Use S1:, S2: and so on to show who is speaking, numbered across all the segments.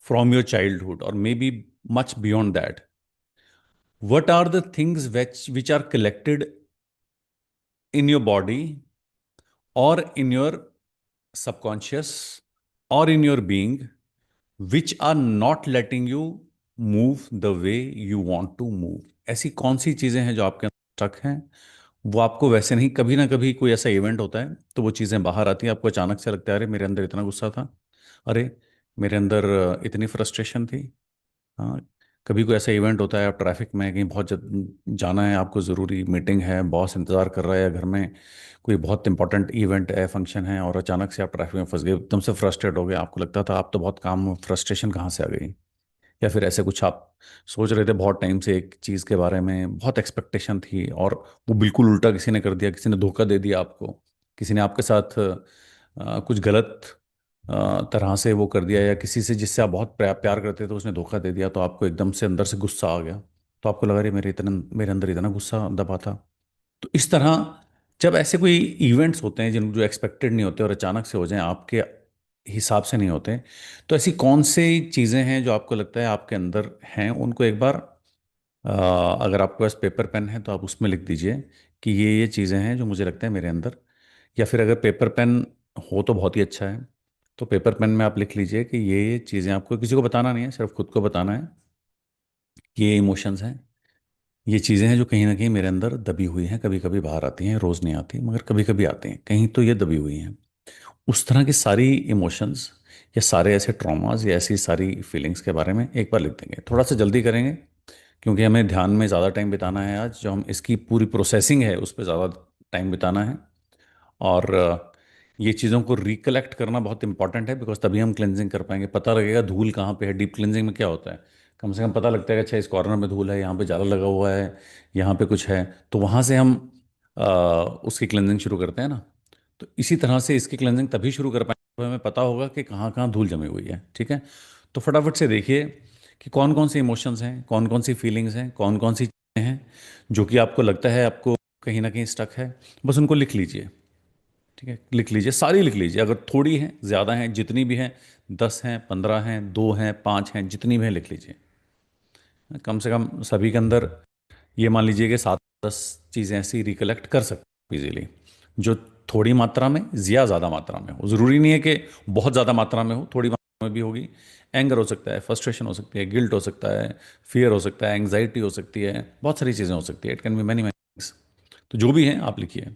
S1: from your childhood, or maybe much beyond that. What are the things which are collected in your body, or in your subconscious, or in your being, which are not letting you move the way you want to move? ऐसी कौन सी चीजें हैं जो आपके अंदर stuck हैं? वो आपको वैसे नहीं, कभी ना कभी कोई ऐसा इवेंट होता है तो वो चीजें बाहर आती हैं, आपको अचानक से लगता है अरे मेरे अंदर इतना गुस्सा था, अरे मेरे अंदर इतनी फ्रस्ट्रेशन थी। हाँ, कभी कोई ऐसा इवेंट होता है, आप ट्रैफिक में कहीं बहुत जाना है, आपको ज़रूरी मीटिंग है, बॉस इंतज़ार कर रहा है, या घर में कोई बहुत इंपॉर्टेंट इवेंट है, फंक्शन है, और अचानक से आप ट्रैफिक में फंस गए, एकदम से फ्रस्ट्रेट हो गए, आपको लगता था आप तो बहुत काम, फ्रस्ट्रेशन कहाँ से आ गई? या फिर ऐसे कुछ आप सोच रहे थे बहुत टाइम से एक चीज़ के बारे में, बहुत एक्सपेक्टेशन थी, और वो बिल्कुल उल्टा किसी ने कर दिया, किसी ने धोखा दे दिया आपको, किसी ने आपके साथ कुछ गलत तरह से वो कर दिया, या किसी से जिससे आप बहुत प्यार करते थे उसने धोखा दे दिया, तो आपको एकदम से अंदर से गुस्सा आ गया, तो आपको लगा रही मेरे अंदर इतना गुस्सा दबा था। तो इस तरह जब ऐसे कोई इवेंट्स होते हैं जिन जो एक्सपेक्टेड नहीं होते और अचानक से हो जाएं, आपके हिसाब से नहीं होते, तो ऐसी कौन सी चीज़ें हैं जो आपको लगता है आपके अंदर हैं, उनको एक बार अ, अगर आपके पास पेपर पेन है तो आप उसमें लिख दीजिए कि ये चीज़ें हैं जो मुझे लगता है मेरे अंदर। या फिर अगर पेपर पेन हो तो बहुत ही अच्छा है, तो पेपर पेन में आप लिख लीजिए कि ये चीज़ें, आपको किसी को बताना नहीं है, सिर्फ खुद को बताना है कि ये इमोशंस हैं, ये चीज़ें हैं जो कहीं ना कहीं मेरे अंदर दबी हुई हैं, कभी कभी बाहर आती हैं, रोज़ नहीं आती मगर कभी कभी आती हैं, कहीं तो ये दबी हुई हैं। उस तरह की सारी इमोशंस, या सारे ऐसे ट्रॉमास, या ऐसी सारी फीलिंग्स के बारे में एक बार लिख देंगे। थोड़ा सा जल्दी करेंगे क्योंकि हमें ध्यान में ज़्यादा टाइम बिताना है आज, जो हम इसकी पूरी प्रोसेसिंग है उस पर ज़्यादा टाइम बिताना है। और ये चीज़ों को रिकलेक्ट करना बहुत इंपॉर्टेंट है, बिकॉज तभी हम क्लेंजिंग कर पाएंगे, पता लगेगा धूल कहाँ पे है। डीप क्लेंजिंग में क्या होता है, कम से कम पता लगता है कि अच्छा इस कॉर्नर में धूल है, यहाँ पे जाला लगा हुआ है, यहाँ पे कुछ है, तो वहाँ से हम उसकी क्लेंजिंग शुरू करते हैं ना। तो इसी तरह से इसकी क्लेंजिंग तभी शुरू कर पाएंगे जब हमें पता होगा कि कहाँ कहाँ धूल जमी हुई है। ठीक है, तो फटाफट से देखिए कि कौन कौन सी इमोशंस हैं, कौन कौन सी फीलिंग्स हैं, कौन कौन सी चीज़ें हैं जो कि आपको लगता है आपको कहीं ना कहीं स्टक है। बस उनको लिख लीजिए। ठीक है, लिख लीजिए, सारी लिख लीजिए, अगर थोड़ी हैं ज़्यादा हैं, जितनी भी हैं, 10 हैं, 15 हैं, 2 हैं, 5 हैं, जितनी भी हैं लिख लीजिए। कम से कम सभी के अंदर ये मान लीजिए कि 7-10 चीज़ें ऐसी रिकलेक्ट कर सकते इजीली, जो थोड़ी मात्रा में या ज़्यादा मात्रा में हो। ज़रूरी नहीं है कि बहुत ज़्यादा मात्रा में हो, थोड़ी मात्रा में भी होगी। एंगर हो सकता है, फ्रस्ट्रेशन हो सकती है, गिल्ट हो सकता है, फियर हो सकता है, एंग्जाइटी हो सकती है, बहुत सारी चीज़ें हो सकती है, it can be many many things. तो जो भी हैं आप लिखिए।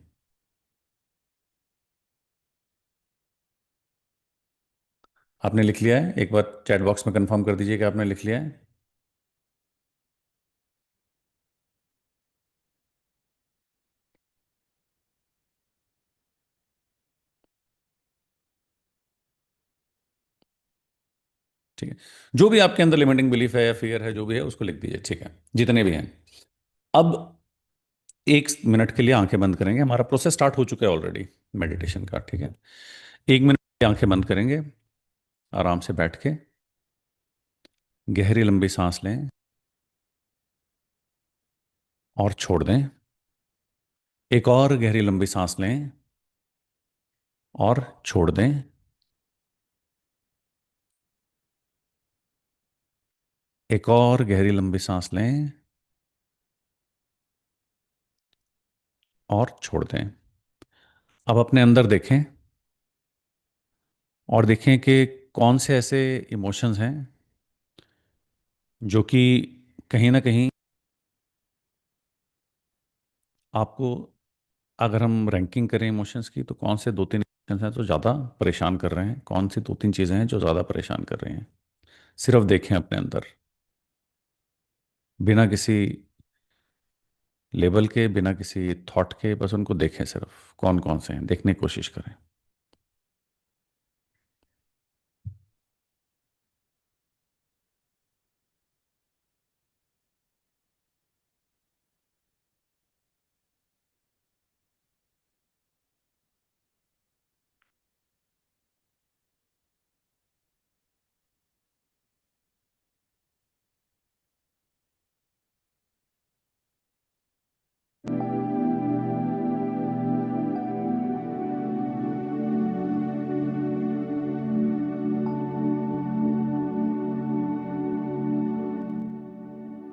S1: आपने लिख लिया है? एक बार चैट बॉक्स में कंफर्म कर दीजिए कि आपने लिख लिया है। ठीक है, जो भी आपके अंदर लिमिटिंग बिलीफ है या फियर है, जो भी है उसको लिख दीजिए। ठीक है, जितने भी हैं। अब 1 मिनट के लिए आंखें बंद करेंगे, हमारा प्रोसेस स्टार्ट हो चुका है ऑलरेडी मेडिटेशन का। ठीक है, 1 मिनट की आंखें बंद करेंगे, आराम से बैठ के गहरी लंबी सांस लें और छोड़ दें। एक और गहरी लंबी सांस लें और छोड़ दें। एक और गहरी लंबी सांस लें और छोड़ दें। अब अपने अंदर देखें और देखें कि कौन से ऐसे इमोशंस हैं जो कि कहीं ना कहीं आपको, अगर हम रैंकिंग करें इमोशंस की, तो कौन से 2-3 इमोशंस हैं जो ज़्यादा परेशान कर रहे हैं, कौन सी 2-3 चीज़ें हैं जो ज़्यादा परेशान कर रही हैं। सिर्फ देखें अपने अंदर, बिना किसी लेबल के, बिना किसी थॉट के, बस उनको देखें, सिर्फ कौन कौन से हैं देखने की कोशिश करें।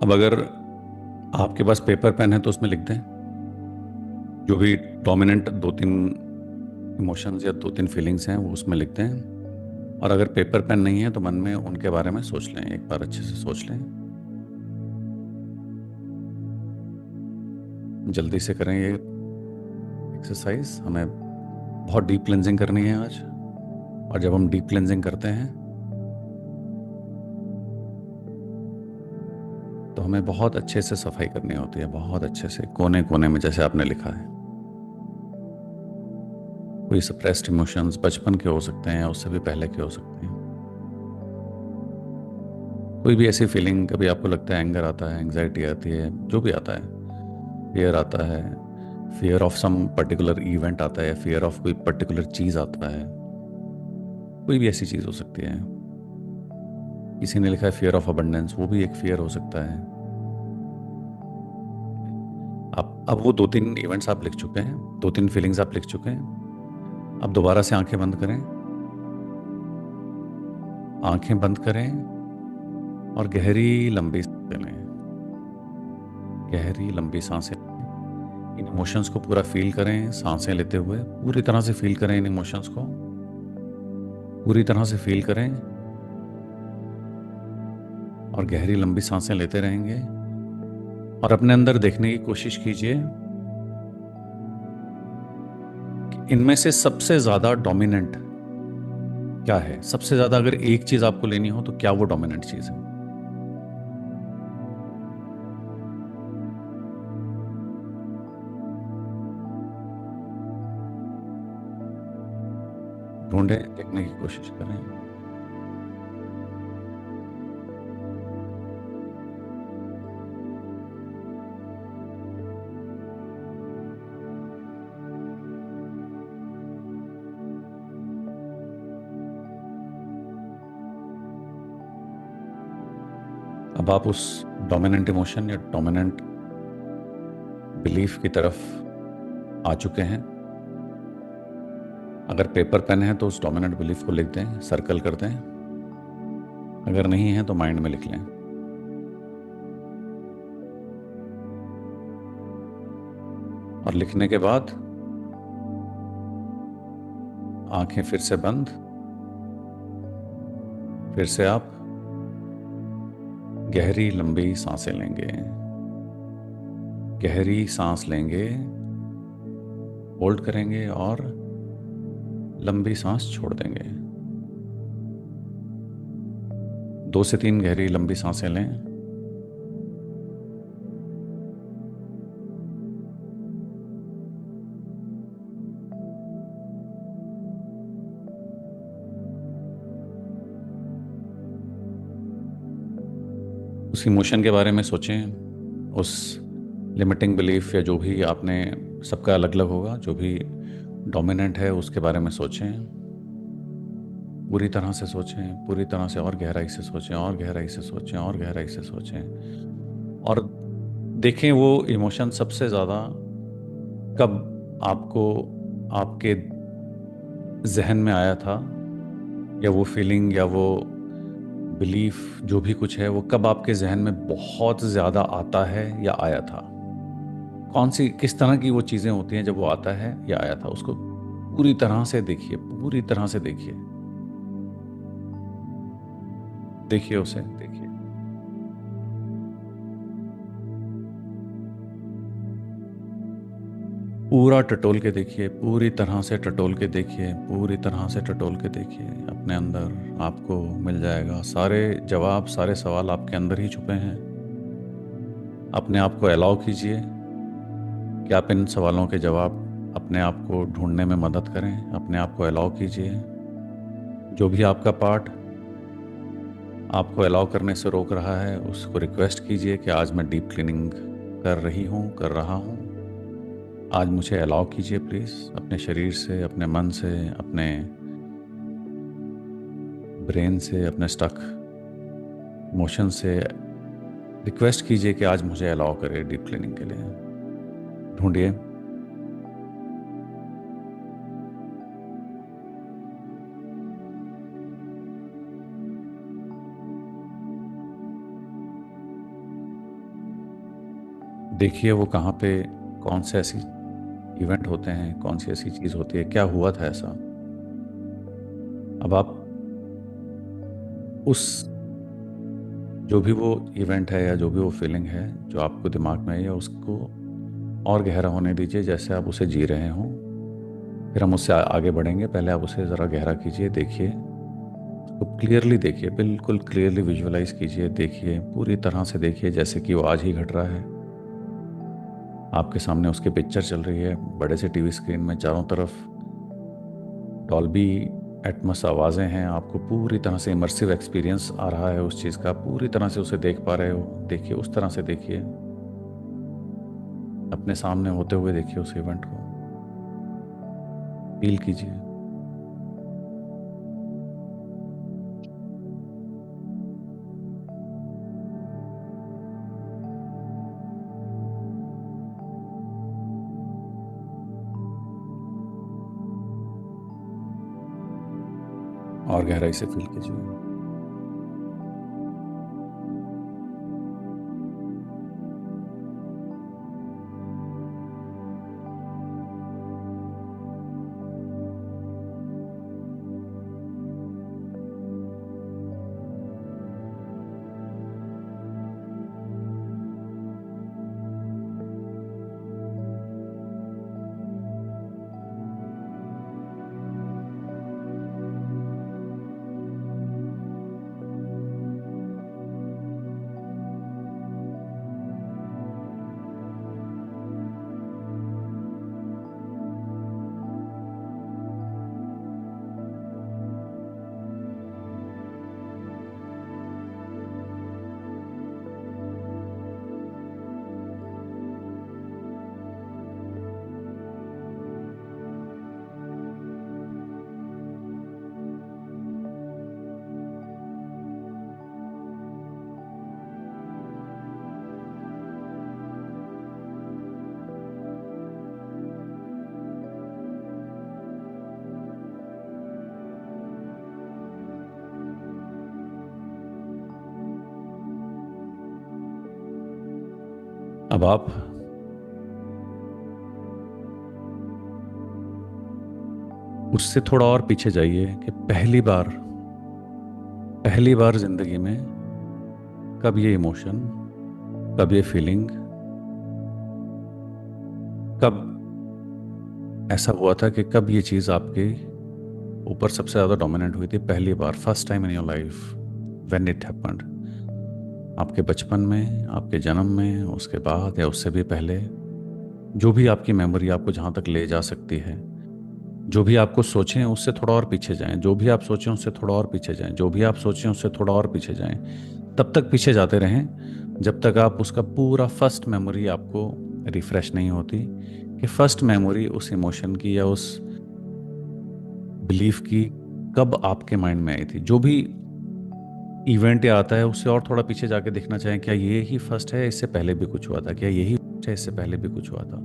S1: अब अगर आपके पास पेपर पेन है तो उसमें लिख दें जो भी डोमिनेंट दो तीन इमोशंस या दो तीन फीलिंग्स हैं वो उसमें लिख दें। और अगर पेपर पेन नहीं है तो मन में उनके बारे में सोच लें, एक बार अच्छे से सोच लें। जल्दी से करें ये एक्सरसाइज, हमें बहुत डीप क्लेंजिंग करनी है आज। और जब हम डीप क्लेंजिंग करते हैं तो हमें बहुत अच्छे से सफाई करनी होती है, बहुत अच्छे से कोने कोने में, जैसे आपने लिखा है। कोई सप्रेस्ड इमोशंस बचपन के हो सकते हैं या उससे भी पहले के हो सकते हैं। कोई भी ऐसी फीलिंग, कभी आपको लगता है एंगर आता है, एंग्जाइटी आती है, जो भी आता है, फियर आता है, fear of some particular event आता है, या फियर ऑफ कोई पर्टिकुलर चीज आता है, कोई भी ऐसी चीज हो सकती है। किसी ने लिखा है फियर ऑफ अबंडेंस, वो भी एक फियर हो सकता है। आप अब वो दो तीन इवेंट्स आप लिख चुके हैं, दो तीन फीलिंग्स आप लिख चुके हैं। अब दोबारा से आंखें बंद करें, आंखें बंद करें और गहरी लंबी सांसें लें। गहरी लंबी सांसें लें। इन इमोशंस को पूरा फील करें, सांसें लेते हुए पूरी तरह से फील करें, इन इमोशंस को पूरी तरह से फील करें। और गहरी लंबी सांसें लेते रहेंगे और अपने अंदर देखने की कोशिश कीजिए कि इनमें से सबसे ज्यादा डोमिनेंट क्या है। सबसे ज्यादा अगर एक चीज आपको लेनी हो तो क्या वो डोमिनेंट चीज है। ढूंढें, देखने की कोशिश करें। अब आप उस डोमिनेंट इमोशन या डोमिनेंट बिलीफ की तरफ आ चुके हैं। अगर पेपर पेन है तो उस डोमिनेंट बिलीफ को लिख दें, सर्कल कर दें। अगर नहीं है तो माइंड में लिख लें। और लिखने के बाद आंखें फिर से बंद। फिर से आप गहरी लंबी सांसें लेंगे। गहरी सांस लेंगे, होल्ड करेंगे और लंबी सांस छोड़ देंगे। दो से तीन गहरी लंबी सांसें लें। उस इमोशन के बारे में सोचें, उस लिमिटिंग बिलीफ या जो भी आपने, सबका अलग अलग होगा, जो भी डोमिनेंट है उसके बारे में सोचें। पूरी तरह से सोचें, पूरी तरह से, और गहराई से सोचें, और गहराई से सोचें, और गहराई से सोचें। और देखें वो इमोशन सबसे ज़्यादा कब आपको, आपके जहन में आया था, या वो फीलिंग या वो बिलीफ जो भी कुछ है वो कब आपके जहन में बहुत ज़्यादा आता है या आया था। कौन सी, किस तरह की वो चीज़ें होती हैं जब वो आता है या आया था, उसको पूरी तरह से देखिए, पूरी तरह से देखिए। देखिए उसे, देखिए। पूरा टटोल के देखिए, पूरी तरह से टटोल के देखिए, पूरी तरह से टटोल के देखिए। अपने अंदर आपको मिल जाएगा सारे जवाब, सारे सवाल आपके अंदर ही छुपे हैं। अपने आप को अलाउ कीजिए कि आप इन सवालों के जवाब अपने आप को ढूंढने में मदद करें। अपने आप को अलाउ कीजिए। जो भी आपका पार्ट आपको अलाउ करने से रोक रहा है उसको रिक्वेस्ट कीजिए कि आज मैं डीप क्लीनिंग कर रही हूँ, कर रहा हूँ। आज मुझे अलाउ कीजिए प्लीज़। अपने शरीर से, अपने मन से, अपने ब्रेन से, अपने स्टक इमोशन से रिक्वेस्ट कीजिए कि आज मुझे अलाउ करे डीप क्लीनिंग के लिए। ढूंढिए। देखिए वो कहाँ पे, कौन से ऐसी इवेंट होते हैं, कौन सी ऐसी चीज़ होती है, क्या हुआ था ऐसा। अब आप उस, जो भी वो इवेंट है या जो भी वो फीलिंग है जो आपको दिमाग में है, या उसको और गहरा होने दीजिए जैसे आप उसे जी रहे हों। फिर हम उससे आगे बढ़ेंगे। पहले आप उसे ज़रा गहरा कीजिए, देखिए उसको क्लियरली, देखिए बिल्कुल क्लियरली विजुअलाइज कीजिए, देखिए पूरी तरह से देखिए जैसे कि वो आज ही घट रहा है। आपके सामने उसकी पिक्चर चल रही है बड़े से टीवी स्क्रीन में, चारों तरफ डॉल्बी एटमॉस आवाज़ें हैं, आपको पूरी तरह से इमर्सिव एक्सपीरियंस आ रहा है उस चीज़ का, पूरी तरह से उसे देख पा रहे हो। देखिए उस तरह से देखिए, अपने सामने होते हुए देखिए उस इवेंट को, फील कीजिए। और गहराई से फील कीजिए। अब आप उससे थोड़ा और पीछे जाइए कि पहली बार जिंदगी में कब ये इमोशन, कब ये फीलिंग, कब ऐसा हुआ था कि कब ये चीज़ आपके ऊपर सबसे ज़्यादा डोमिनेंट हुई थी पहली बार, first time in your life, when it happened. आपके बचपन में, आपके जन्म में, उसके बाद या उससे भी पहले, जो भी आपकी मेमोरी आपको जहाँ तक ले जा सकती है। जो भी आपको सोचें उससे थोड़ा और पीछे जाएं, जो भी आप सोचें उससे थोड़ा और पीछे जाएं, जो भी आप सोचें उससे थोड़ा और पीछे जाएं। तब तक पीछे जाते रहें जब तक आप उसका पूरा फर्स्ट मेमोरी आपको रिफ्रेश नहीं होती, कि फर्स्ट मेमोरी उस इमोशन की या उस बिलीफ की कब आपके माइंड में आई थी। जो भी इवेंट या आता है उससे और थोड़ा पीछे जाके देखना चाहें, क्या ये ही फर्स्ट है, इससे पहले भी कुछ हुआ था, क्या यही फर्स्ट है, इससे पहले भी कुछ हुआ था।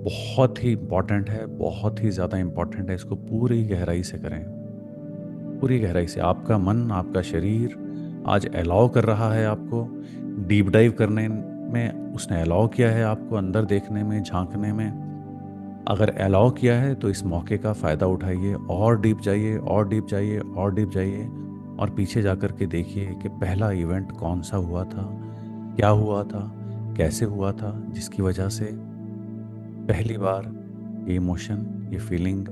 S1: बहुत ही इंपॉर्टेंट है, बहुत ही ज़्यादा इंपॉर्टेंट है। इसको पूरी गहराई से करें, पूरी गहराई से। आपका मन, आपका शरीर आज अलाउ कर रहा है आपको डीप डाइव करने में, उसने अलाउ किया है आपको अंदर देखने में, झांकने में। अगर अलाउ किया है तो इस मौके का फ़ायदा उठाइए, और डीप जाइए, और डीप जाइए, और डीप जाइए, और पीछे जाकर के देखिए कि पहला इवेंट कौन सा हुआ था, क्या हुआ था, कैसे हुआ था, जिसकी वजह से पहली बार ये इमोशन, ये फीलिंग,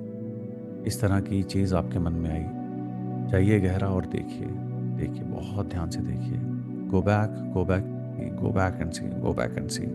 S1: इस तरह की चीज़ आपके मन में आई। जाइए गहरा और देखिए, देखिए बहुत ध्यान से देखिए। Go back, go back, go back and see, go back and see.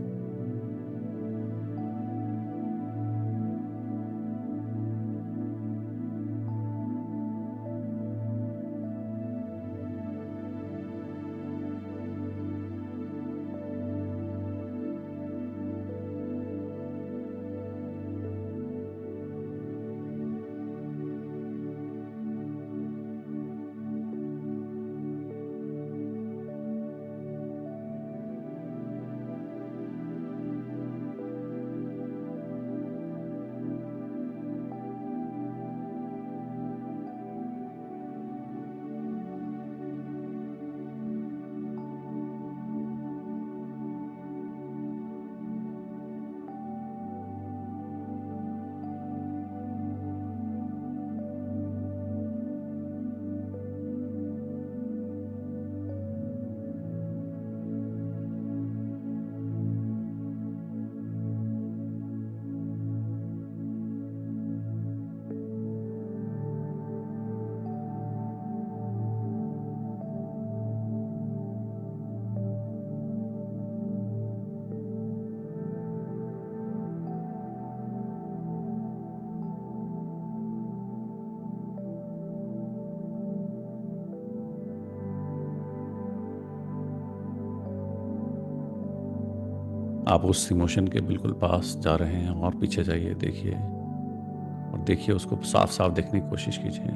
S1: आप उस इमोशन के बिल्कुल पास जा रहे हैं, और पीछे जाइए, देखिए, और देखिए उसको साफ साफ देखने की कोशिश कीजिए।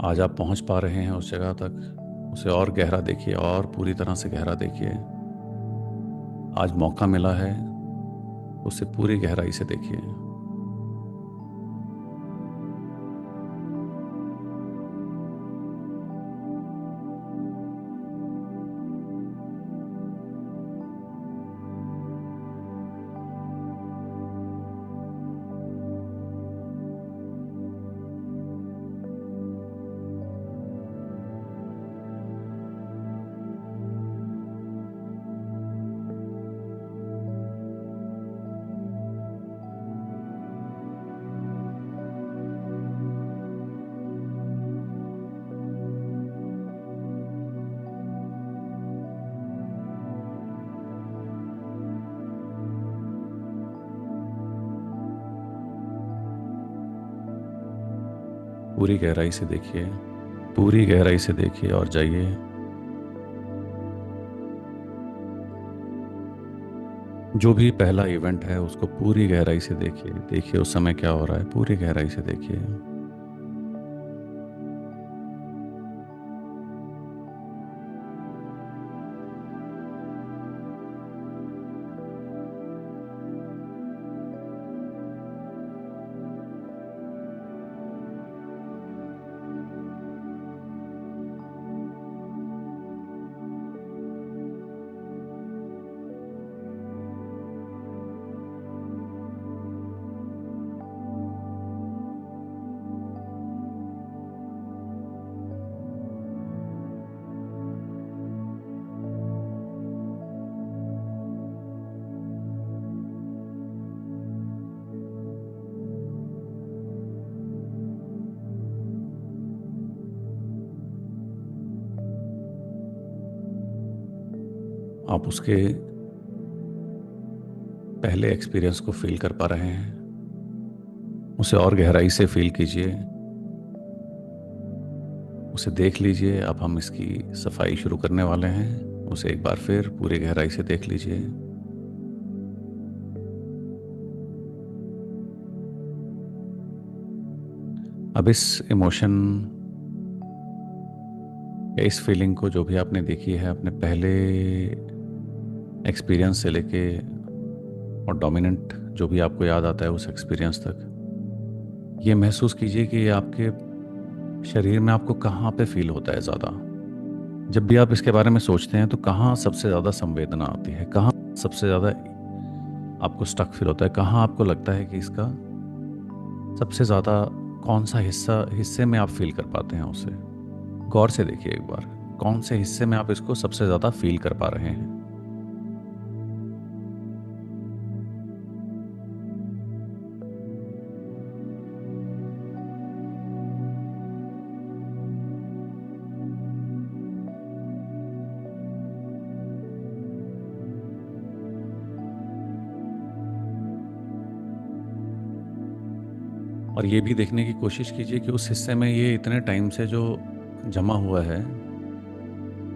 S1: आज आप पहुंच पा रहे हैं उस जगह तक, उसे और गहरा देखिए, और पूरी तरह से गहरा देखिए। आज मौका मिला है, उसे पूरी गहराई से देखिए। पूरी गहराई से देखिए, पूरी गहराई से देखिए, और जाइए। जो भी पहला इवेंट है उसको पूरी गहराई से देखिए, देखिए उस समय क्या हो रहा है, पूरी गहराई से देखिए। आप उसके पहले एक्सपीरियंस को फील कर पा रहे हैं, उसे और गहराई से फील कीजिए, उसे देख लीजिए। अब हम इसकी सफाई शुरू करने वाले हैं। उसे एक बार फिर पूरी गहराई से देख लीजिए। अब इस इमोशन या इस फीलिंग को, जो भी आपने देखी है अपने पहले एक्सपीरियंस से लेके और डोमिनेंट जो भी आपको याद आता है उस एक्सपीरियंस तक, ये महसूस कीजिए कि ये आपके शरीर में आपको कहाँ पे फील होता है ज़्यादा। जब भी आप इसके बारे में सोचते हैं तो कहाँ सबसे ज़्यादा संवेदना आती है, कहाँ सबसे ज़्यादा आपको स्टक फील होता है, कहाँ आपको लगता है कि इसका सबसे ज़्यादा कौन सा हिस्से में आप फील कर पाते हैं उसे। गौर से देखिए एक बार, कौन से हिस्से में आप इसको सबसे ज़्यादा फील कर पा रहे हैं। और ये भी देखने की कोशिश कीजिए कि उस हिस्से में ये इतने टाइम से जो जमा हुआ है,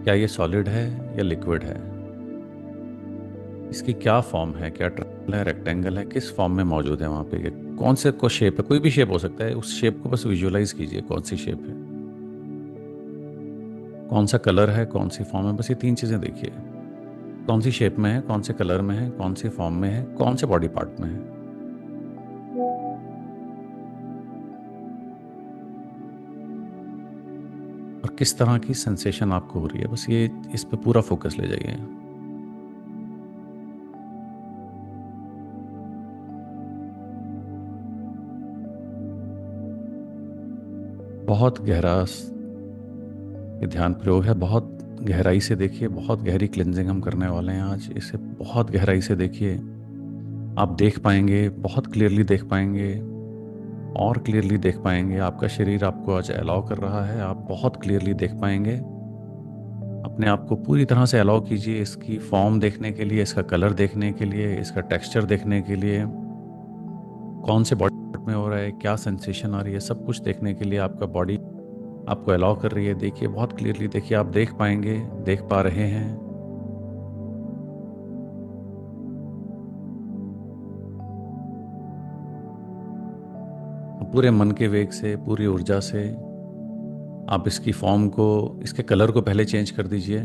S1: क्या ये सॉलिड है या लिक्विड है, इसकी क्या फॉर्म है, क्या ट्रायंगल है, रेक्टेंगल है, किस फॉर्म में मौजूद है वहाँ पे, ये कौन से को शेप है, कोई भी शेप हो सकता है। उस शेप को बस विजुअलाइज कीजिए, कौन सी शेप है, कौन सा कलर है, कौन सी फॉर्म है। बस ये तीन चीज़ें देखिए, कौन सी शेप में है, कौन से कलर में है, कौन सी फॉर्म में है, कौन से बॉडी पार्ट में है, और किस तरह की सेंसेशन आपको हो रही है। बस ये इस पे पूरा फोकस ले जाइए। बहुत गहरा ये ध्यान प्रयोग है, बहुत गहराई से देखिए। बहुत गहरी क्लिनजिंग हम करने वाले हैं आज, इसे बहुत गहराई से देखिए। आप देख पाएंगे, बहुत क्लियरली देख पाएंगे, और क्लियरली देख पाएंगे। आपका शरीर आपको आज अलाउ कर रहा है, आप बहुत क्लियरली देख पाएंगे। अपने आप को पूरी तरह से अलाउ कीजिए इसकी फॉर्म देखने के लिए, इसका कलर देखने के लिए, इसका टेक्सचर देखने के लिए, कौन से बॉडी पार्ट में हो रहा है, क्या सेंसेशन आ रही है, सब कुछ देखने के लिए आपका बॉडी आपको अलाउ कर रही है। देखिए बहुत क्लियरली देखिए, आप देख पाएंगे, देख पा रहे हैं। पूरे मन के वेग से, पूरी ऊर्जा से आप इसकी फॉर्म को, इसके कलर को पहले चेंज कर दीजिए,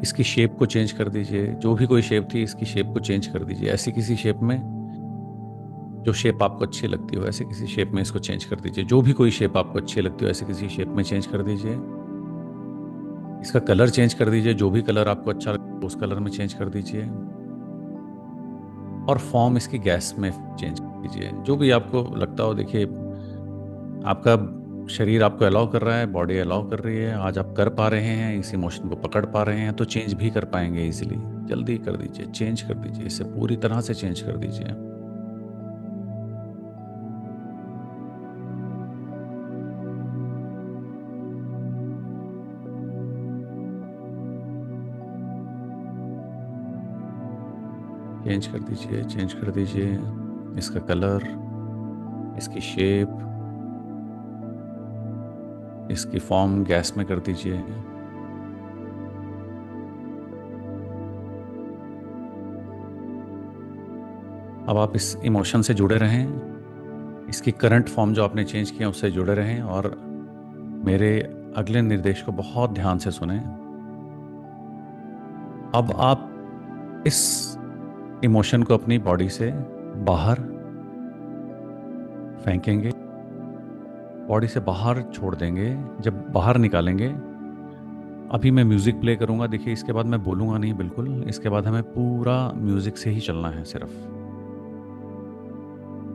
S1: इसकी शेप को चेंज कर दीजिए। जो भी कोई शेप थी, इसकी शेप को चेंज कर दीजिए। ऐसी किसी शेप में, जो शेप आपको अच्छी लगती हो, ऐसे किसी शेप में इसको चेंज कर दीजिए। जो भी कोई शेप आपको अच्छी लगती हो, ऐसे किसी शेप में चेंज कर दीजिए। इसका कलर चेंज कर दीजिए, जो भी कलर आपको अच्छा लगता है उस कलर में चेंज कर दीजिए। और फॉर्म इसकी गैस में चेंज कर दीजिए। जो भी आपको लगता हो, देखिए आपका शरीर आपको अलाउ कर रहा है, बॉडी अलाउ कर रही है, आज आप कर पा रहे हैं, इस इमोशन को पकड़ पा रहे हैं, तो चेंज भी कर पाएंगे इजीली। जल्दी कर दीजिए, चेंज कर दीजिए, इसे पूरी तरह से चेंज कर दीजिए। चेंज कर दीजिए, चेंज कर दीजिए। इसका कलर, इसकी शेप, इसकी फॉर्म गैस में कर दीजिए। अब आप इस इमोशन से जुड़े रहें, इसकी करंट फॉर्म जो आपने चेंज किया उससे जुड़े रहें, और मेरे अगले निर्देश को बहुत ध्यान से सुनें। अब आप इस इमोशन को अपनी बॉडी से बाहर फेंकेंगे, बॉडी से बाहर छोड़ देंगे। जब बाहर निकालेंगे, अभी मैं म्यूज़िक प्ले करूंगा, देखिए इसके बाद मैं बोलूंगा नहीं बिल्कुल, इसके बाद हमें पूरा म्यूज़िक से ही चलना है सिर्फ।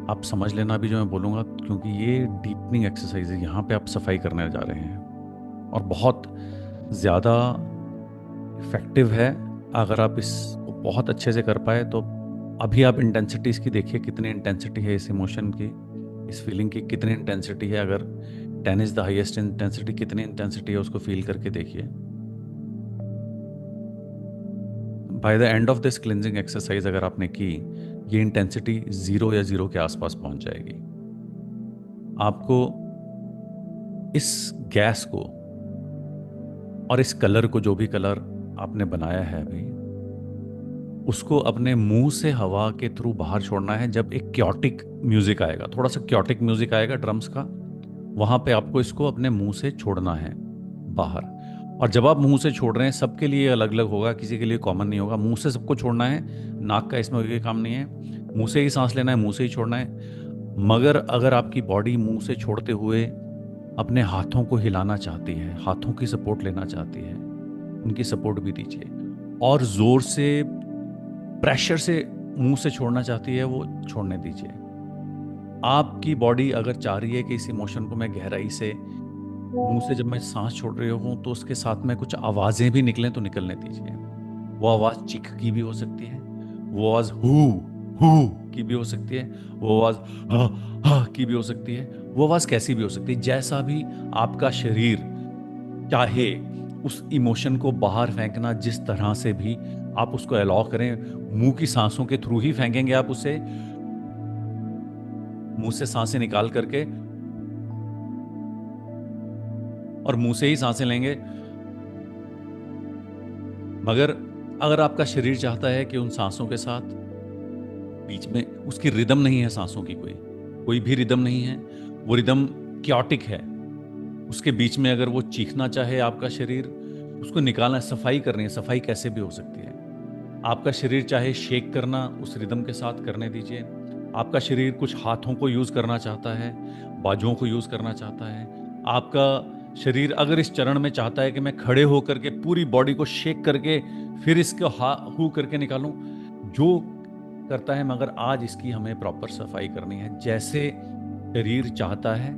S1: आप समझ लेना अभी जो मैं बोलूंगा, क्योंकि ये डीपनिंग एक्सरसाइज है, यहाँ पे आप सफाई करने जा रहे हैं और बहुत ज़्यादा इफेक्टिव है। अगर आप इसको बहुत अच्छे से कर पाए तो अभी आप इंटेंसिटी इसकी देखिए, कितनी इंटेंसिटी है इस इमोशन की, इस फीलिंग की कितनी इंटेंसिटी है। अगर 10 इज़ द हाईएस्ट इंटेंसिटी, कितनी इंटेंसिटी है उसको फील करके देखिए। By the end of this cleansing exercise अगर आपने की, ये इंटेंसिटी 0 या 0 के आसपास पहुंच जाएगी। आपको इस गैस को और इस कलर को, जो भी कलर आपने बनाया है अभी, उसको अपने मुंह से हवा के थ्रू बाहर छोड़ना है। जब एक क्योटिक म्यूजिक आएगा, थोड़ा सा क्योटिक म्यूजिक आएगा ड्रम्स का, वहां पे आपको इसको अपने मुंह से छोड़ना है बाहर। और जब आप मुंह से छोड़ रहे हैं, सबके लिए अलग अलग होगा, किसी के लिए कॉमन नहीं होगा। मुंह से सबको छोड़ना है, नाक का इसमें कोई काम नहीं है, मुंह से ही सांस लेना है, मुंह से ही छोड़ना है। मगर अगर आपकी बॉडी मुंह से छोड़ते हुए अपने हाथों को हिलाना चाहती है, हाथों की सपोर्ट लेना चाहती है, उनकी सपोर्ट भी दीजिए। और जोर से, प्रेशर से मुंह से छोड़ना चाहती है, वो छोड़ने दीजिए। आपकी बॉडी अगर चाह रही है कि इस इमोशन को मैं गहराई से, मुंह से जब मैं सांस छोड़ रही हूं तो उसके साथ में कुछ आवाजें भी निकलें, तो निकलने दीजिए। वो आवाज चीख की भी हो सकती है, वो आवाज हु की भी हो सकती है, वो आवाज हा हा की भी हो सकती है, वो आवाज कैसी भी हो सकती है। जैसा भी आपका शरीर चाहे, उस इमोशन को बाहर फेंकना जिस तरह से भी आप उसको अलाउ करें। मुंह की सांसों के थ्रू ही फेंकेंगे आप उसे, मुंह से सांसें निकाल करके और मुंह से ही सांसें लेंगे। मगर अगर आपका शरीर चाहता है कि उन सांसों के साथ बीच में, उसकी रिदम नहीं है, सांसों की कोई भी रिदम नहीं है, वो रिदम क्योटिक है, उसके बीच में अगर वो चीखना चाहे आपका शरीर, उसको निकालना, सफाई करनी है। सफाई कैसे भी हो सकती है। आपका शरीर चाहे शेक करना उस रिदम के साथ करने दीजिए। आपका शरीर कुछ हाथों को यूज करना चाहता है, बाजुओं को यूज करना चाहता है। आपका शरीर अगर इस चरण में चाहता है कि मैं खड़े होकर के पूरी बॉडी को शेक करके फिर इसको हा हू करके निकालूं, जो करता है। मगर आज इसकी हमें प्रॉपर सफाई करनी है, जैसे शरीर चाहता है,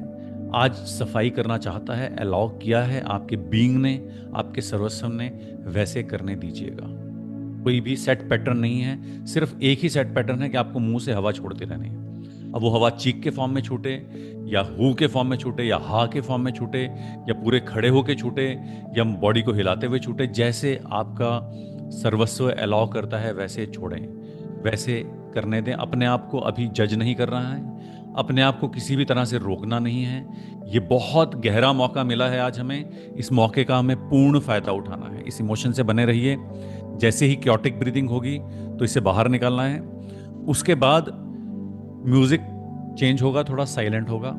S1: आज सफाई करना चाहता है, अलाउ किया है आपके बीइंग ने, आपके सर्वस्व ने, वैसे करने दीजिएगा। कोई भी सेट पैटर्न नहीं है, सिर्फ एक ही सेट पैटर्न है कि आपको मुंह से हवा छोड़ती रहनी है। अब वो हवा चीख के फॉर्म में छूटे, या हु के फॉर्म में छूटे, या हा के फॉर्म में छूटे, या पूरे खड़े होके छूटे, या बॉडी को हिलाते हुए छूटे, जैसे आपका सर्वस्व अलाउ करता है वैसे छोड़ें, वैसे करने दें। अपने आप को अभी जज नहीं कर रहा है, अपने आप को किसी भी तरह से रोकना नहीं है। ये बहुत गहरा मौका मिला है आज हमें, इस मौके का हमें पूर्ण फायदा उठाना है। इस इमोशन से बने रहिए। जैसे ही क्योटिक ब्रीदिंग होगी तो इसे बाहर निकालना है। उसके बाद म्यूजिक चेंज होगा, थोड़ा साइलेंट होगा।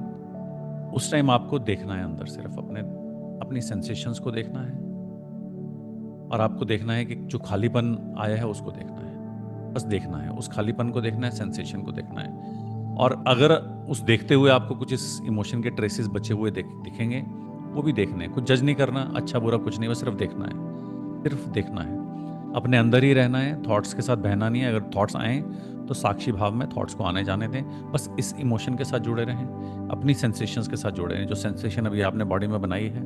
S1: उस टाइम आपको देखना है अंदर, सिर्फ अपनी सेंसेशंस को देखना है, और आपको देखना है कि जो खालीपन आया है उसको देखना है। बस देखना है, उस खालीपन को देखना है, सेंसेशन को देखना है। और अगर उस देखते हुए आपको कुछ इस इमोशन के ट्रेसेस बचे हुए दिखेंगे, वो भी देखने हैं। कुछ जज नहीं करना, अच्छा बुरा कुछ नहीं, बस सिर्फ देखना है, सिर्फ देखना है। अपने अंदर ही रहना है, थॉट्स के साथ बहना नहीं है। अगर थॉट्स आएँ तो साक्षी भाव में थॉट्स को आने जाने दें। बस इस इमोशन के साथ जुड़े रहें, अपनी सेंसेशंस के साथ जुड़े रहें। जो सेंसेशन अभी आपने बॉडी में बनाई है,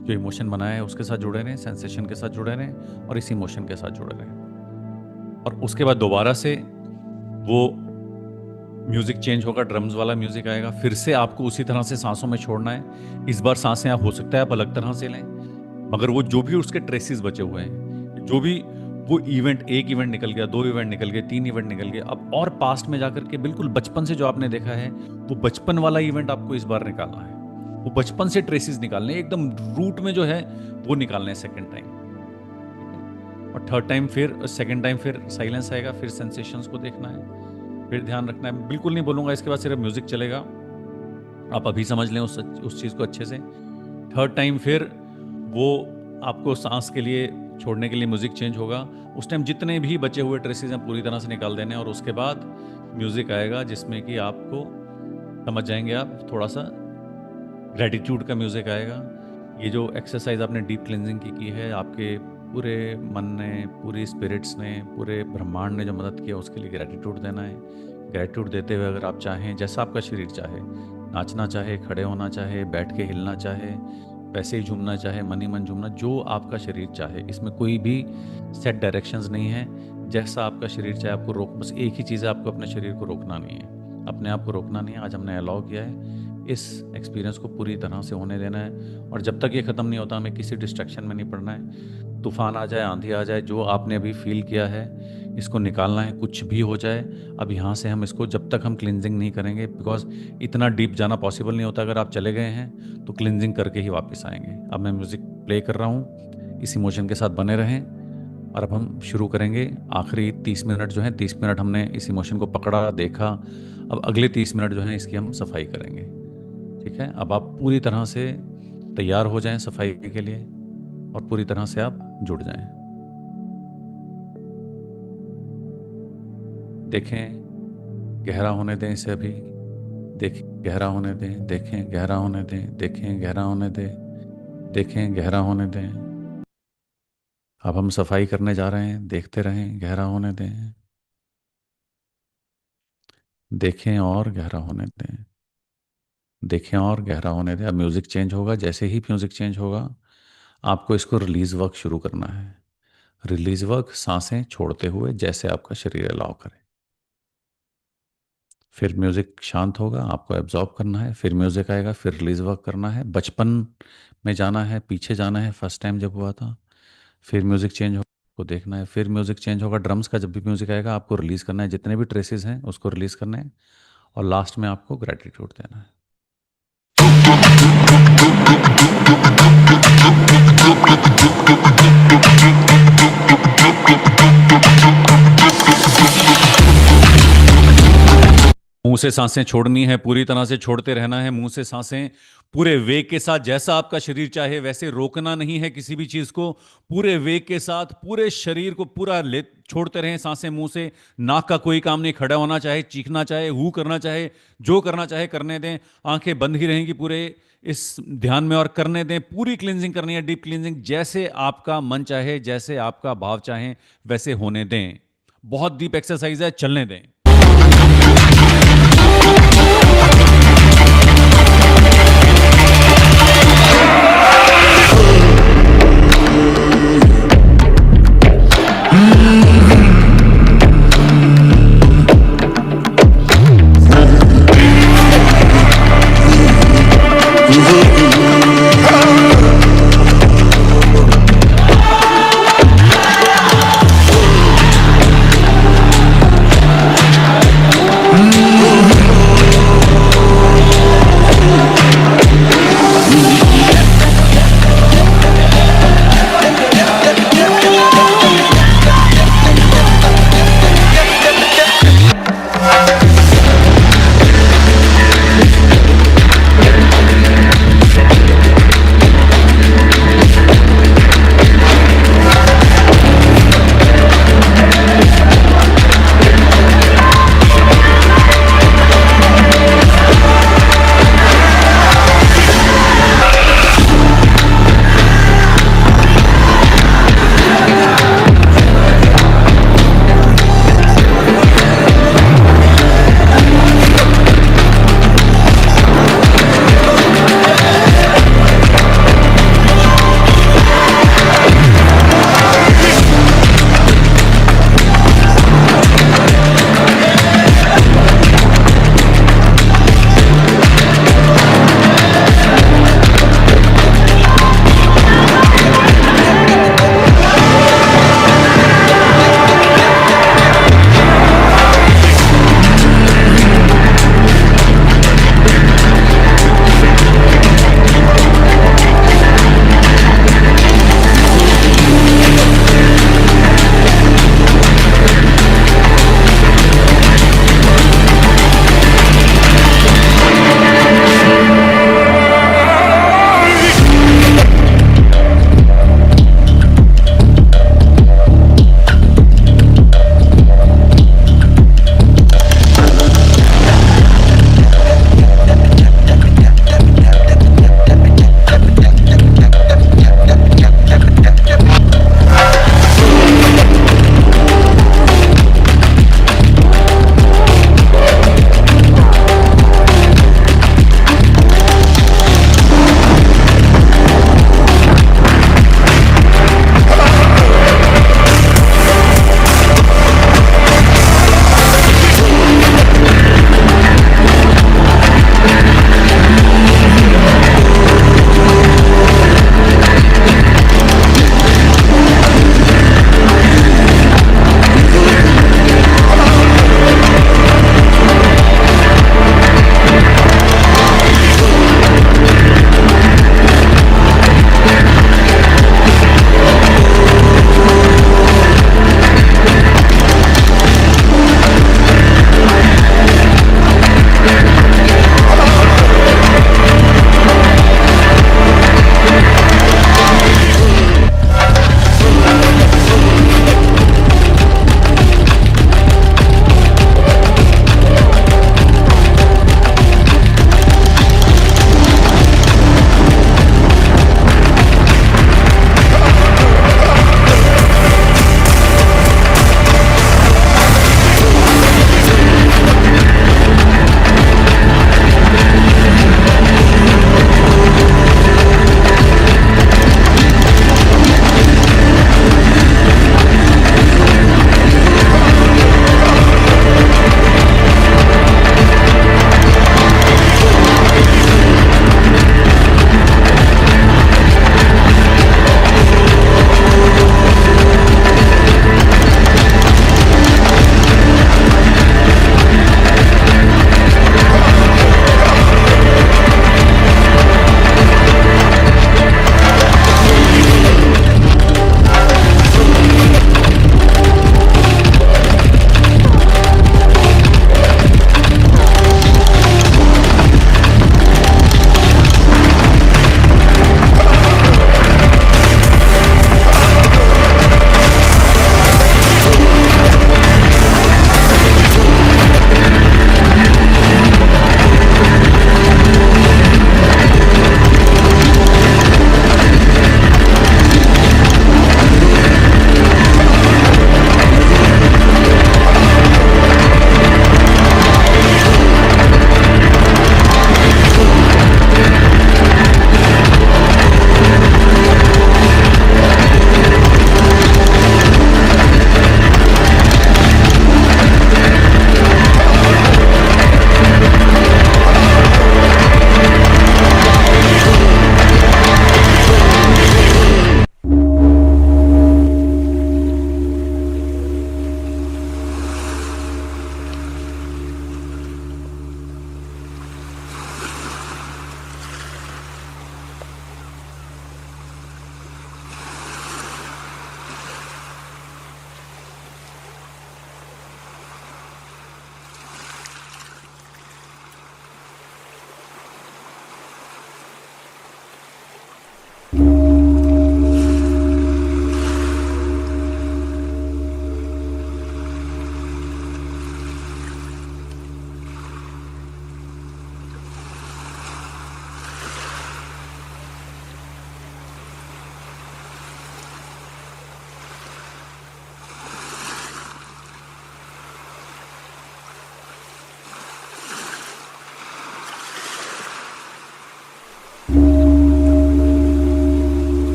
S1: जो इमोशन बनाया है, उसके साथ जुड़े रहें, सेंसेशन के साथ जुड़े रहें, और इस इमोशन के साथ जुड़े रहें। और उसके बाद दोबारा से वो म्यूजिक चेंज होगा, ड्रम्स वाला म्यूजिक आएगा, फिर से आपको उसी तरह से सांसों में छोड़ना है। इस बार सांसें आप हो सकता है आप अलग तरह से लें, मगर वो जो भी उसके ट्रेसेस बचे हुए हैं, जो भी वो इवेंट, एक इवेंट निकल गया, 2 इवेंट निकल गए, 3 इवेंट निकल गए, अब और पास्ट में जाकर के बिल्कुल बचपन से जो आपने देखा है, वो बचपन वाला इवेंट आपको इस बार निकालना है। वो बचपन से ट्रेसेस निकालने, एकदम रूट में जो है वो निकालने सेकेंड टाइम। और थर्ड टाइम फिर, सेकेंड टाइम फिर साइलेंस आएगा, फिर सेंसेशंस को देखना है, फिर ध्यान रखना है। बिल्कुल नहीं बोलूँगा, इसके बाद सिर्फ म्यूजिक चलेगा, आप अभी समझ लें उस चीज़ को अच्छे से। थर्ड टाइम फिर वो आपको सांस के लिए छोड़ने के लिए म्यूजिक चेंज होगा। उस टाइम जितने भी बचे हुए ट्रेसेस हैं पूरी तरह से निकाल देने, और उसके बाद म्यूजिक आएगा जिसमें कि आपको समझ जाएंगे आप, थोड़ा सा ग्रेटिट्यूड का म्यूजिक आएगा। ये जो एक्सरसाइज आपने डीप क्लिनजिंग की है, आपके पूरे मन ने, पूरी स्पिरिट्स ने, पूरे ब्रह्मांड ने जो मदद किया, उसके लिए ग्रेटिट्यूड देना है। ग्रेटिट्यूड देते हुए अगर आप चाहें, जैसा आपका शरीर चाहे, नाचना चाहे, खड़े होना चाहे, बैठ के हिलना चाहे, वैसे ही झूमना चाहे, मन ही मन झूमना, जो आपका शरीर चाहे, इसमें कोई भी सेट डायरेक्शंस नहीं है। जैसा आपका शरीर चाहे आपको रोक, बस एक ही चीज़ है, आपको अपने शरीर को रोकना नहीं है, अपने आप को रोकना नहीं है। आज हमने अलाउ किया है, इस एक्सपीरियंस को पूरी तरह से होने देना है, और जब तक ये ख़त्म नहीं होता हमें किसी डिस्ट्रैक्शन में नहीं पड़ना है। तूफान आ जाए, आंधी आ जाए, जो आपने अभी फील किया है इसको निकालना है, कुछ भी हो जाए। अब यहाँ से हम इसको, जब तक हम क्लिनजिंग नहीं करेंगे, बिकॉज इतना डीप जाना पॉसिबल नहीं होता, अगर आप चले गए हैं तो क्लिनजिंग करके ही वापस आएंगे। अब मैं म्यूज़िक प्ले कर रहा हूँ, इस इमोशन के साथ बने रहें, और अब हम शुरू करेंगे। आखिरी 30 मिनट जो है, 30 मिनट हमने इस इमोशन को पकड़ा, देखा, अब अगले 30 मिनट जो है इसकी हम सफाई करेंगे। ठीक है, अब आप पूरी तरह से तैयार हो जाएं सफाई के लिए, और पूरी तरह से आप जुड़ जाएं। देखें, गहरा होने दें इसे अभी, देखें, गहरा होने दें, देखें, गहरा होने दें, देखें, गहरा होने दें, देखें, गहरा होने दें। अब हम सफाई करने जा रहे हैं, देखते रहें, गहरा होने दें, देखें और गहरा होने दें, देखें और गहरा होने दें। अब म्यूज़िक चेंज होगा, जैसे ही म्यूज़िक चेंज होगा आपको इसको रिलीज वर्क शुरू करना है। रिलीज वर्क, सांसें छोड़ते हुए, जैसे आपका शरीर अलाउ करे। फिर म्यूज़िक शांत होगा, आपको एब्जॉर्ब करना है, फिर म्यूज़िक आएगा, फिर रिलीज वर्क करना है, बचपन में जाना है, पीछे जाना है, फर्स्ट टाइम जब हुआ था। फिर म्यूज़िक चेंज होगा, आपको देखना है, फिर म्यूज़िक चेंज होगा, ड्रम्स का जब भी म्यूज़िक आएगा आपको रिलीज़ करना है, जितने भी ट्रेसेस हैं उसको रिलीज़ करना है, और लास्ट में आपको ग्रेटिट्यूड देना है। मुंह से सांसें छोड़नी है, पूरी तरह से छोड़ते रहना है मुंह से सांसें, पूरे वेग के साथ, जैसा आपका शरीर चाहे वैसे। रोकना नहीं है किसी भी चीज को, पूरे वेग के साथ पूरे शरीर को पूरा ले छोड़ते रहें सांसें मुंह से। नाक का कोई काम नहीं, खड़ा होना चाहे, चीखना चाहे, हू करना चाहे, जो करना चाहे करने दें। आंखें बंद ही रहेंगी पूरे इस ध्यान में, और करने दें। पूरी क्लिनजिंग करनी है, डीप क्लिनजिंग, जैसे आपका मन चाहे, जैसे आपका भाव चाहे वैसे होने दें। बहुत डीप एक्सरसाइज है, चलने दें।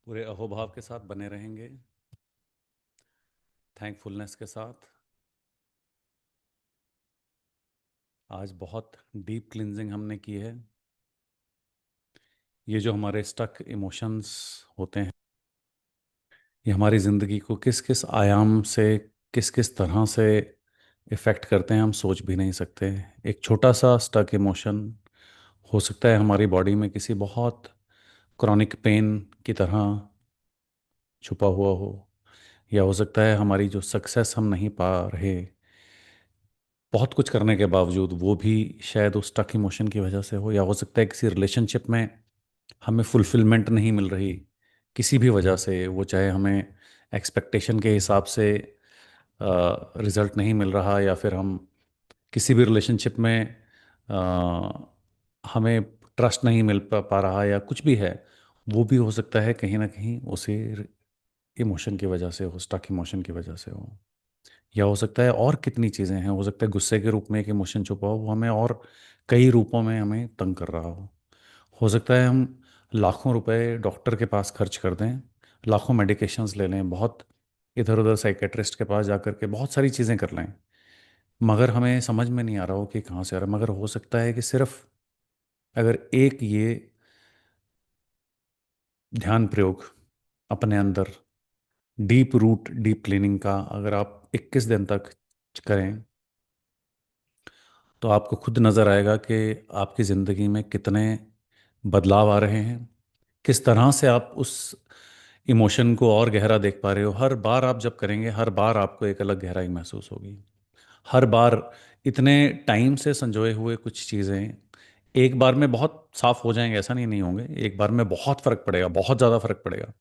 S1: पूरे अहोभाव के साथ बने रहेंगे, थैंकफुलनेस के साथ। आज बहुत डीप क्लिनजिंग हमने की है। ये जो हमारे स्टक इमोशंस होते हैं, ये हमारी ज़िंदगी को किस किस आयाम से, किस किस तरह से इफ़ेक्ट करते हैं, हम सोच भी नहीं सकते। एक छोटा सा स्टक इमोशन हो सकता है हमारी बॉडी में किसी बहुत क्रॉनिक पेन की तरह छुपा हुआ हो, या हो सकता है हमारी जो सक्सेस हम नहीं पा रहे बहुत कुछ करने के बावजूद, वो भी शायद उस स्टक इमोशन की वजह से हो। या हो सकता है किसी रिलेशनशिप में हमें फुलफिलमेंट नहीं मिल रही किसी भी वजह से, वो चाहे हमें एक्सपेक्टेशन के हिसाब से रिजल्ट नहीं मिल रहा, या फिर हम किसी भी रिलेशनशिप में अ, हमें ट्रस्ट नहीं मिल पा रहा, या कुछ भी है। वो भी हो सकता है कहीं ना कहीं उसी इमोशन की वजह से हो, स्टक इमोशन की वजह से हो। या हो सकता है और कितनी चीज़ें हैं, हो सकता है गुस्से के रूप में एक इमोशन छुपा हो, वो हमें और कई रूपों में हमें तंग कर रहा हो सकता है हम लाखों रुपए डॉक्टर के पास खर्च कर दें, लाखों मेडिकेशंस ले लें, बहुत इधर उधर साइकेट्रिस्ट के पास जा कर के बहुत सारी चीज़ें कर लें, मगर हमें समझ में नहीं आ रहा हो कि कहाँ से आ रहा है। मगर हो सकता है कि सिर्फ अगर एक ये ध्यान प्रयोग अपने अंदर, डीप रूट डीप क्लीनिंग का, अगर आप 21 दिन तक करें, तो आपको खुद नज़र आएगा कि आपकी ज़िंदगी में कितने बदलाव आ रहे हैं, किस तरह से आप उस इमोशन को और गहरा देख पा रहे हो। हर बार आप जब करेंगे, हर बार आपको एक अलग गहराई महसूस होगी। हर बार इतने टाइम से संजोए हुए कुछ चीज़ें एक बार में बहुत साफ हो जाएंगे, ऐसा नहीं होंगे। एक बार में बहुत फ़र्क पड़ेगा, बहुत ज़्यादा फ़र्क पड़ेगा।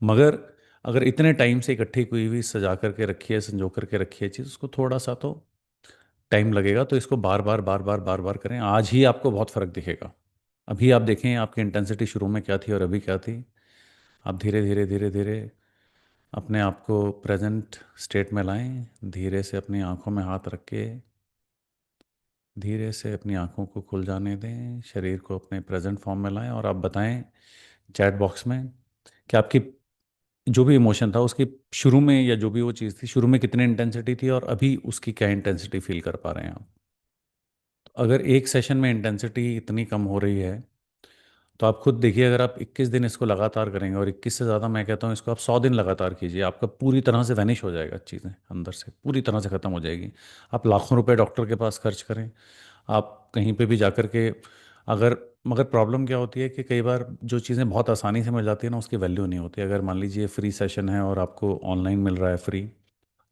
S1: मगर अगर इतने टाइम से इकट्ठी हुई हुई सजा करके रखी है, संजो करके रखी है चीज़, उसको थोड़ा सा तो टाइम लगेगा। तो इसको बार बार बार बार बार बार करें, आज ही आपको बहुत फ़र्क दिखेगा। अभी आप देखें आपकी इंटेंसिटी शुरू में क्या थी और अभी क्या थी। आप धीरे धीरे धीरे धीरे अपने आप को प्रेजेंट स्टेट में लाएं। धीरे से अपनी आंखों में हाथ रख के धीरे से अपनी आंखों को खुल जाने दें, शरीर को अपने प्रेजेंट फॉर्म में लाएं, और आप बताएं चैट बॉक्स में कि आपकी जो भी इमोशन था उसकी शुरू में, या जो भी वो चीज़ थी शुरू में, कितनी इंटेंसिटी थी और अभी उसकी क्या इंटेंसिटी फील कर पा रहे हैं आप। तो अगर एक सेशन में इंटेंसिटी इतनी कम हो रही है, तो आप खुद देखिए, अगर आप 21 दिन इसको लगातार करेंगे, और 21 से ज़्यादा मैं कहता हूँ इसको आप 100 दिन लगातार कीजिए, आपका पूरी तरह से वैनिश हो जाएगा, चीज़ें अंदर से पूरी तरह से ख़त्म हो जाएगी। आप लाखों रुपए डॉक्टर के पास खर्च करें, आप कहीं पे भी जा कर के, अगर, मगर प्रॉब्लम क्या होती है कि कई बार जो चीज़ें बहुत आसानी से मिल जाती है ना, उसकी वैल्यू नहीं होती। अगर मान लीजिए फ्री सेशन है और आपको ऑनलाइन मिल रहा है फ्री,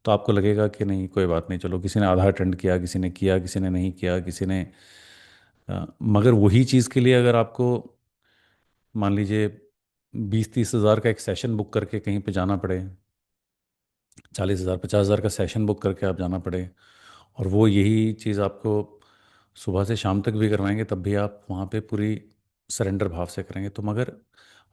S1: तो आपको लगेगा कि नहीं कोई बात नहीं, चलो किसी ने आधा अटेंड किया, किसी ने किया, किसी ने नहीं किया, किसी ने मगर वही चीज़ के लिए अगर आपको मान लीजिए 20-30 हज़ार का एक सेशन बुक करके कहीं पे जाना पड़े, 40 हज़ार 50 हज़ार का सेशन बुक करके आप जाना पड़े, और वो यही चीज़ आपको सुबह से शाम तक भी करवाएंगे, तब भी आप वहाँ पे पूरी सरेंडर भाव से करेंगे। तो मगर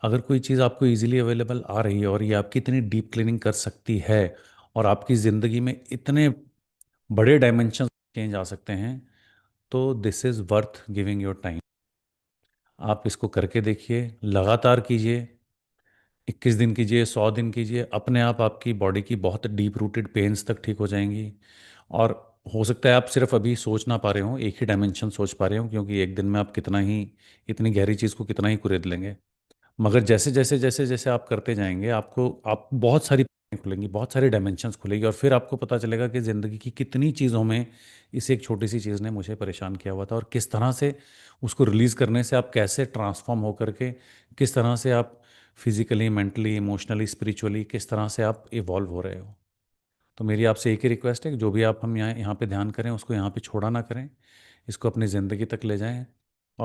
S1: अगर कोई चीज़ आपको इजीली अवेलेबल आ रही है और ये आपकी इतनी डीप क्लीनिंग कर सकती है, और आपकी ज़िंदगी में इतने बड़े डायमेंशन चेंज आ सकते हैं, तो this is worth giving your time. आप इसको करके देखिए, लगातार कीजिए, 21 दिन कीजिए, 100 दिन कीजिए, अपने आप आपकी बॉडी की बहुत डीप रूटेड पेन्स तक ठीक हो जाएंगी। और हो सकता है आप सिर्फ अभी सोच ना पा रहे हो, एक ही डायमेंशन सोच पा रहे हो, क्योंकि एक दिन में आप कितना ही, इतनी गहरी चीज़ को कितना ही कुरेद लेंगे। मगर जैसे जैसे जैसे जैसे आप करते जाएंगे, आपको आप बहुत सारी खुलेंगी, बहुत सारी डायमेंशंस खुलेगी, और फिर आपको पता चलेगा कि ज़िंदगी की कितनी चीज़ों में इस एक छोटी सी चीज़ ने मुझे परेशान किया हुआ था, और किस तरह से उसको रिलीज़ करने से आप कैसे ट्रांसफॉर्म होकर के, किस तरह से आप फिजिकली, मेंटली, इमोशनली, स्पिरिचुअली किस तरह से आप इवॉल्व हो रहे हो। तो मेरी आपसे एक ही रिक्वेस्ट है कि जो भी आप हम यहाँ यहाँ पे ध्यान करें, उसको यहाँ पे छोड़ा ना करें, इसको अपनी ज़िंदगी तक ले जाएं।